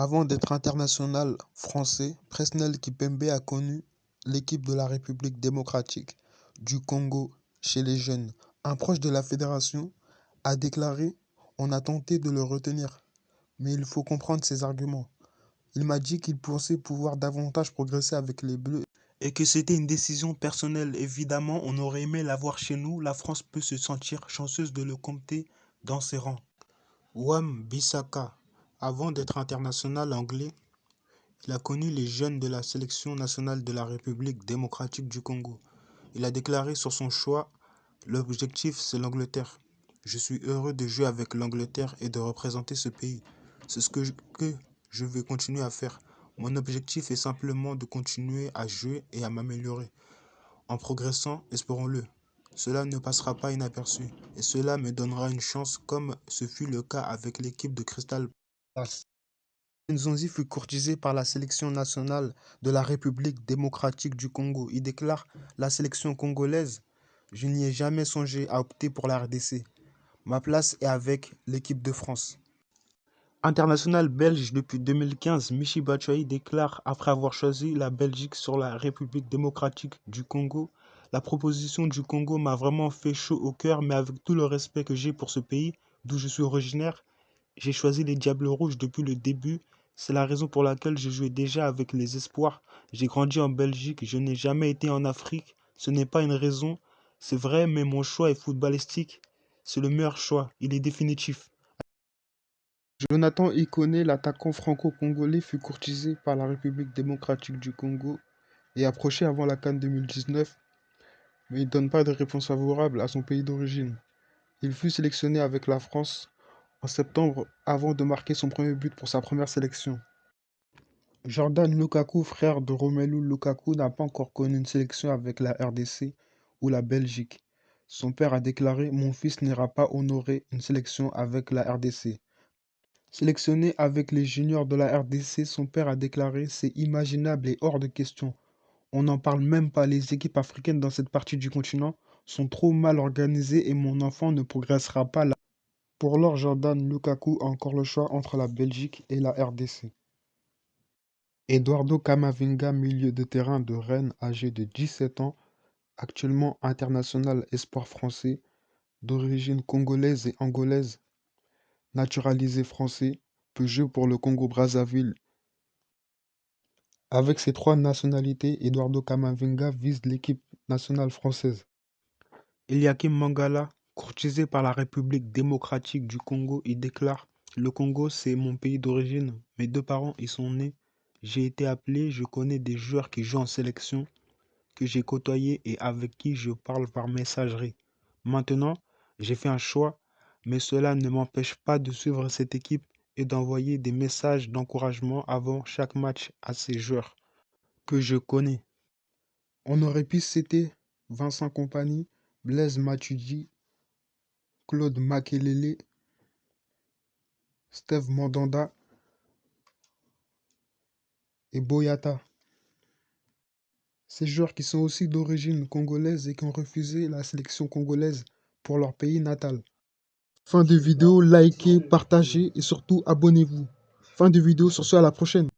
Avant d'être international français, Presnel Kipembe a connu l'équipe de la République démocratique du Congo chez les jeunes. Un proche de la fédération a déclaré: On a tenté de le retenir, mais il faut comprendre ses arguments. Il m'a dit qu'il pensait pouvoir davantage progresser avec les Bleus et que c'était une décision personnelle. Évidemment, on aurait aimé l'avoir chez nous. La France peut se sentir chanceuse de le compter dans ses rangs. Wan-Bissaka, avant d'être international anglais, il a connu les jeunes de la sélection nationale de la République démocratique du Congo. Il a déclaré sur son choix: L'objectif, c'est l'Angleterre. Je suis heureux de jouer avec l'Angleterre et de représenter ce pays. C'est ce que je vais continuer à faire. Mon objectif est simplement de continuer à jouer et à m'améliorer. En progressant, espérons-le, cela ne passera pas inaperçu et cela me donnera une chance comme ce fut le cas avec l'équipe de Crystal Palace. Nzonzi fut courtisé par la sélection nationale de la République démocratique du Congo. Il déclare: La sélection congolaise, je n'y ai jamais songé à opter pour la RDC. Ma place est avec l'équipe de France. International belge depuis 2015, Michy Batshuayi déclare, après avoir choisi la Belgique sur la République démocratique du Congo: La proposition du Congo m'a vraiment fait chaud au cœur, mais avec tout le respect que j'ai pour ce pays, d'où je suis originaire, j'ai choisi les Diables Rouges depuis le début. C'est la raison pour laquelle je jouais déjà avec les espoirs. J'ai grandi en Belgique, je n'ai jamais été en Afrique. Ce n'est pas une raison, c'est vrai, mais mon choix est footballistique. C'est le meilleur choix, il est définitif. Jonathan Ikoné, l'attaquant franco-congolais, fut courtisé par la République démocratique du Congo et approché avant la CAN 2019, mais il ne donne pas de réponse favorable à son pays d'origine. Il fut sélectionné avec la France en septembre avant de marquer son premier but pour sa première sélection. Jordan Lukaku, frère de Romelu Lukaku, n'a pas encore connu une sélection avec la RDC ou la Belgique. Son père a déclaré: Mon fils n'ira pas honorer une sélection avec la RDC. Sélectionné avec les juniors de la RDC, son père a déclaré: C'est imaginable et hors de question. On n'en parle même pas. Les équipes africaines dans cette partie du continent sont trop mal organisées et mon enfant ne progressera pas là. Pour lors, Jordan Lukaku a encore le choix entre la Belgique et la RDC. Eduardo Camavinga, milieu de terrain de Rennes, âgé de 17 ans, actuellement international espoir français, d'origine congolaise et angolaise, naturalisé français, peut jouer pour le Congo-Brazzaville. Avec ces trois nationalités, Eduardo Camavinga vise l'équipe nationale française. Eliakim Mangala, courtisé par la République démocratique du Congo, il déclare: Le Congo, c'est mon pays d'origine. Mes deux parents y sont nés. J'ai été appelé, je connais des joueurs qui jouent en sélection, que j'ai côtoyés et avec qui je parle par messagerie. Maintenant, j'ai fait un choix, mais cela ne m'empêche pas de suivre cette équipe et d'envoyer des messages d'encouragement avant chaque match à ces joueurs que je connais. On aurait pu citer Vincent Kompany, Blaise Matuidi, Claude Makelele, Steve Mandanda et Boyata. Ces joueurs qui sont aussi d'origine congolaise et qui ont refusé la sélection congolaise pour leur pays natal. Fin de vidéo, likez, partagez et surtout abonnez-vous. Fin de vidéo, sur ce, à la prochaine.